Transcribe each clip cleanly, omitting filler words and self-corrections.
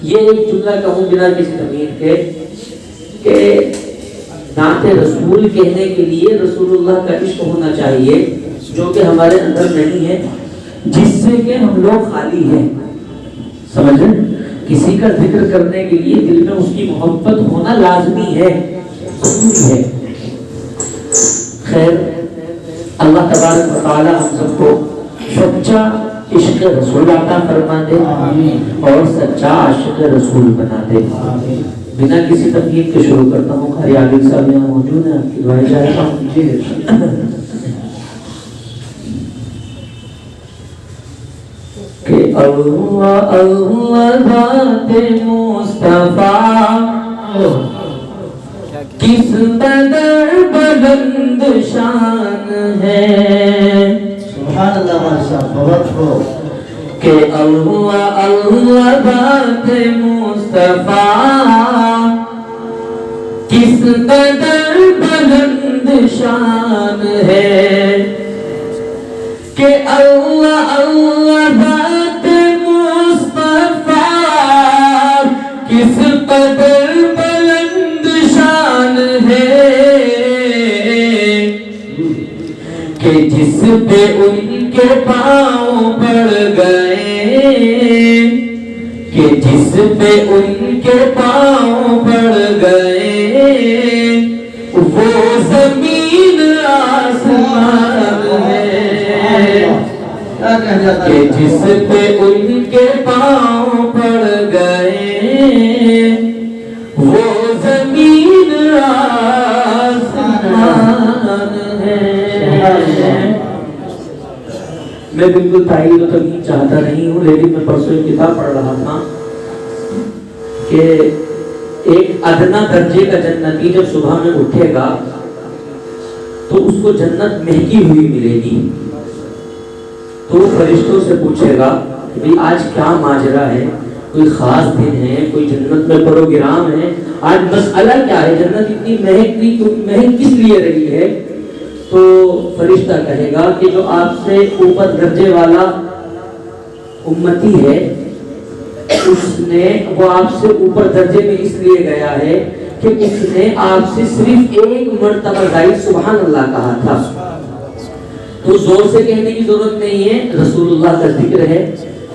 یہ ایک جملہ کہوں بنا کسی تمہید کے کہ نعت رسول کہنے کے لیے رسول اللہ کا عشق ہونا چاہیے، جو کہ ہمارے اندر نہیں ہے، جس سے کہ ہم لوگ خالی ہیں. سمجھیں؟ کسی کا ذکر کرنے کے لیے دل میں اس کی محبت ہونا لازمی ہے، ضروری ہے. خیر، اللہ تبارک و تعالی ہم سب کو سچا عشق رسول عطا فرما دے اور سچا عاشق رسول بنا دے. بنا کسی تمہید کے شروع کرتا ہوں. قاری عابد صاحب یہاں موجود ہیں، آپ کی دعائیں چاہتا ہوں. کہ اللہ اللہ ذات مصطفیٰ کس قدر بلند شان ہے. سبحان اللہ ماشاء بہت ہو. کہ اللہ اللہ ذات مصطفیٰ کس قدر بلند شان ہے. کہ اللہ اللہ ذات مصطفیٰ کس قدر بلند شان ہے. کہ جس پہ ان کے پاؤں پڑ گئے، کہ جس پہ ان کے پاؤں پڑ گئے، وہ زمین آسمان ہے. کہ جس پہ ان کے پاؤں پڑ گئے، وہ زمین آسمان ہے. میں بالکل تائید و تمہید چاہتا نہیں ہوں، لیکن میں پرسوں ایک کتاب پڑھ رہا تھا کہ ایک ادنا درجے کا جنتی جب صبح میں اٹھے گا تو اس کو جنت مہکی ہوئی ملے گی. تو وہ فرشتوں سے پوچھے گا کہ بھئی آج کیا ماجرا ہے، کوئی خاص دن ہے، کوئی جنت میں پروگرام ہے، آج مسئلہ کیا ہے، جنت اتنی مہک کس لیے رہی ہے. تو فرشتہ کہے گا کہ جو آپ سے اوپر درجے والا امتی ہے، وہ آپ سے اوپر درجے میں اس لیے گیا ہے کہ اس نے آپ سے صرف ایک مرتبہ زائد سبحان اللہ کہا تھا. تو زور سے کہنے کی ضرورت نہیں ہے، رسول اللہ کا ذکر ہے.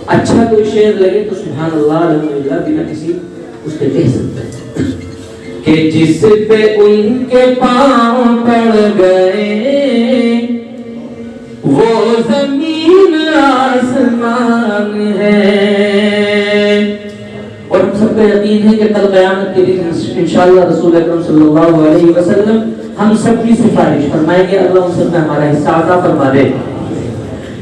اچھا کوئی شعر لگے تو سبحان اللہ الحمدللہ بنا کسی اس کے کہہ سکتے ہیں. کہ جس پہ ان کے پاؤں پڑ گئے، وہ زمین آسمان ہے. اور ہم سب کا یقین ہے کہ کل قیامت کے دن انشاءاللہ رسول اکرم صلی اللہ علیہ وسلم ہم سب کی سفارش فرمائیں گے. اللہ ان سب میں ہمارا حصہ عطا فرما دے.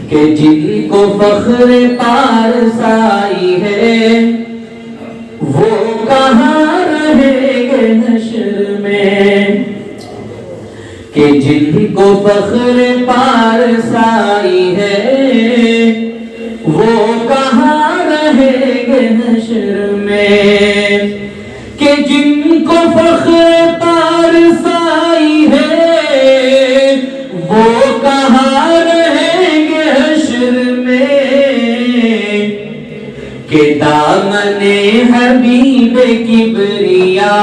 کہ جن کو فخر پارسائی ہے، وہ کہاں رہیں گے حشر میں. کہ جن کو فخر پارسائی ہے، وہ کہاں رہیں گے حشر میں. کہ جن کو فخر پارسائی ہے، وہ کہاں رہیں گے حشر میں. کہ دامن حبیب کبریا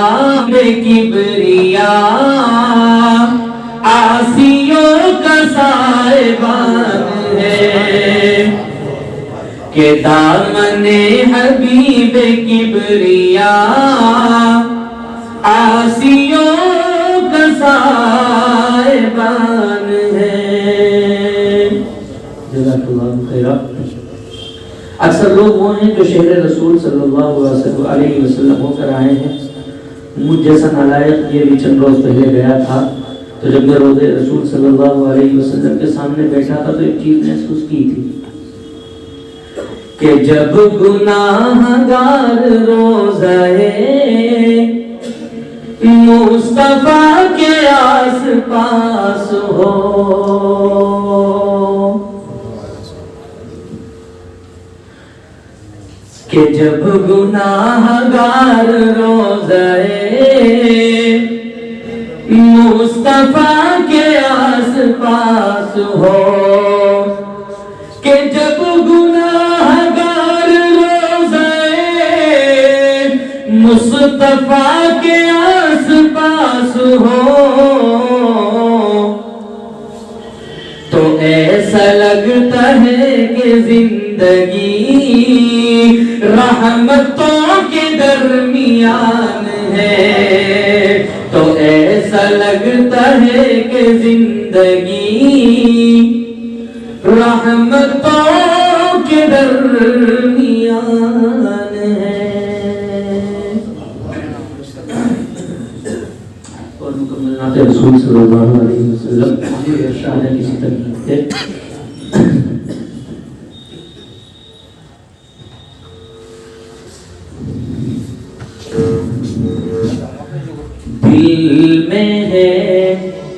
عاصیوں کا سائبان ہے. کہ دامن حبیب کبریا عاصیوں کا سائبان ہے. جزاک اللہ خیر. اکثر لوگ وہ ہیں جو شہر رسول صلی اللہ علیہ وسلم ہو کر آئے ہیں. مجھ جیسا نالائق یہ بھی چند روز پہلے گیا تھا، تو جب میں روضہ رسول صلی اللہ علیہ وسلم کے سامنے بیٹھا تھا تو ایک چیز محسوس کی تھی کہ جب گناہگار روضہ مصطفیٰ کے آس پاس ہو، کہ جب گناہگار روضہ مصطفیٰ کے آس پاس ہو. کہ جب گناہگار روضہ مصطفیٰ کے آس پاس ہو تو ایسا لگتا ہے کہ زندگی رحمتوں کے درمیان ہے، تو ایسا لگتا ہے کہ زندگی رحمتوں کے درمیان ہے۔ اور مکمل نعت رسول صلی اللہ علیہ وسلم ارشاد ہے کسی تنقید کے دل میں ہے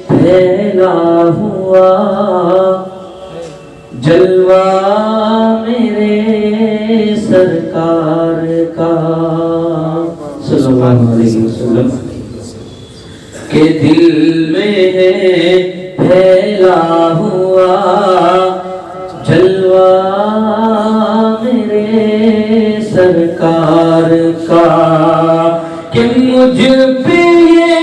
پھیلا ہوا جلوہ میرے سرکار کا صلی اللہ علیہ وسلم، کہ دل میں ہے پھیلا ہوا جلوہ میرے سرکار کا، کہ مجھ پہ یہ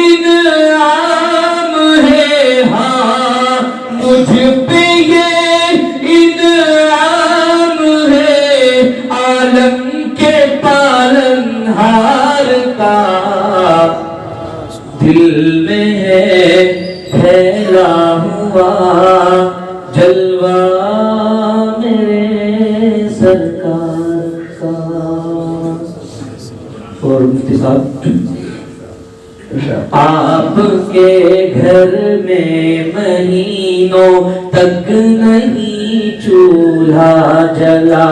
انعام ہے، ہاں مجھ پہ یہ انعام ہے عالم کے پالنہار کا، دل میں ہے پھیلا ہوا جلوہ میرے سرکار کا۔ اور مفتی صاحب آپ کے گھر میں مہینوں تک نہیں چولہا جلا،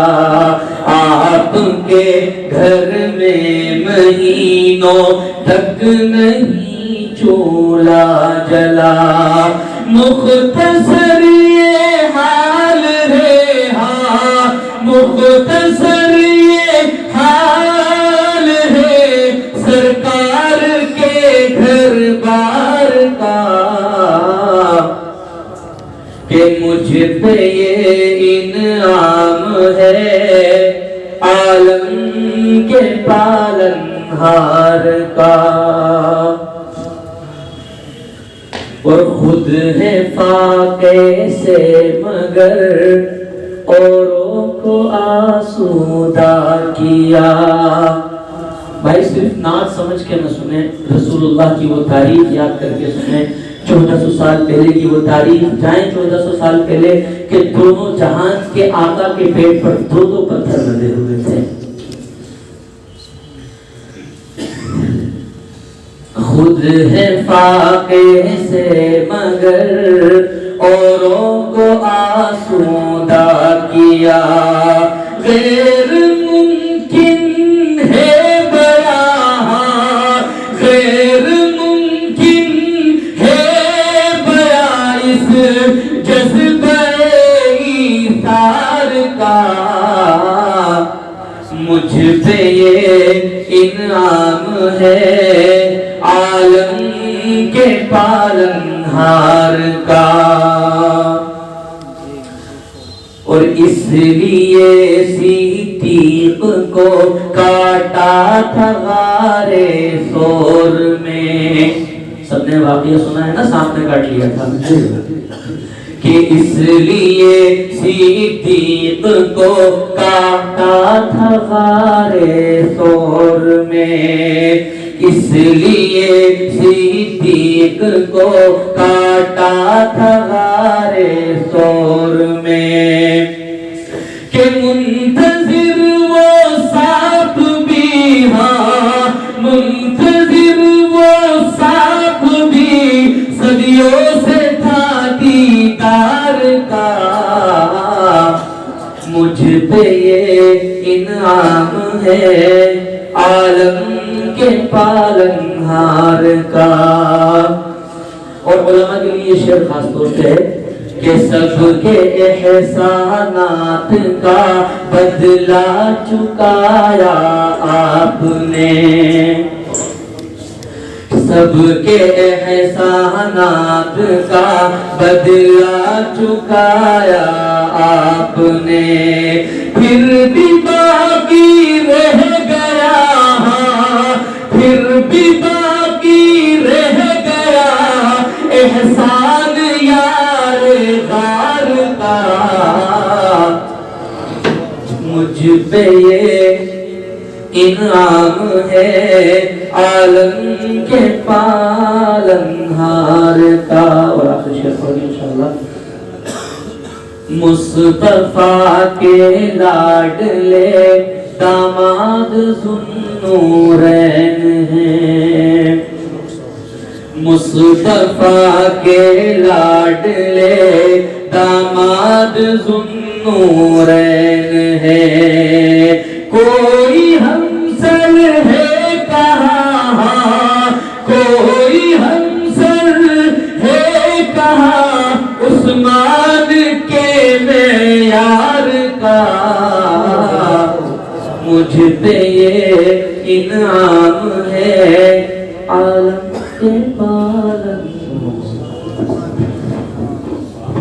آپ کے گھر میں مہینوں تک نہیں چولہا جلا، مختصر یہ حال ہے، ہاں مختصر یہ حال ہے سرکار کے گھر بار کا، کہ مجھ پہ یہ انعام ہے عالم کے پالنہار کا، اور خود ہے فاقے سے مگر اوروں کو آسودہ کیا۔ بھائی صرف نعت سمجھ کے نہ سنیں، رسول اللہ کی وہ تاریخ یاد کر کے سنیں، 1400 سال پہلے کی وہ تاریخ، جائیں 1400 سال پہلے کہ دونوں جہان کے آقا کے پیٹ پر دو پتھر لدے ہوئے تھے۔ خود ہے فاقے سے مگر اوروں کو آسودہ کیا، غیر ممکن ہے بیاں، غیر ممکن ہے بیاں اس جذبہ ایثار کا، مجھ پہ یہ انعام ہے عالم کے پالنہار کا، اور اس لیے صدیق کو کاٹا تھا غارِ ثور میں۔ سب نے واقعہ سنا ہے نا، سانپ نے کاٹ لیا تھا، کہ اس لیے صدیق کو کاٹا تھا غارِ ثور میں، اس لیے صدیق کو کاٹا تھا غارِ ثور میں، کہ منتظر وہ سانپ بھی، ہاں منتظر وہ سانپ بھی صدیوں سے تھا دیدار کا، مجھ پہ یہ انعام ہے عالم کے پالنہار کا۔ اور علماء کے لیے شعر خاص طور پہ کہ سب کے احسانات کا بدلہ چکایا آپ نے، سب کے احسانات کا بدلہ چکایا آپ نے، پھر بھی باقی رہ گیا یہ انعام ہے عالم کے پالنہار کا. اور آخر شعر پڑھیں انشاءاللہ. مصطفیٰ کے لاڈلے داماد ذوالنورین ہیں. مصطفیٰ کے لاڈلے داماد ذوالنورین ہیں. کوئی ہمسر ہے کہاں، کوئی ہمسر ہے کہاں عثمان کے معیار کا. مجھ پہ یہ انعام ہے عالم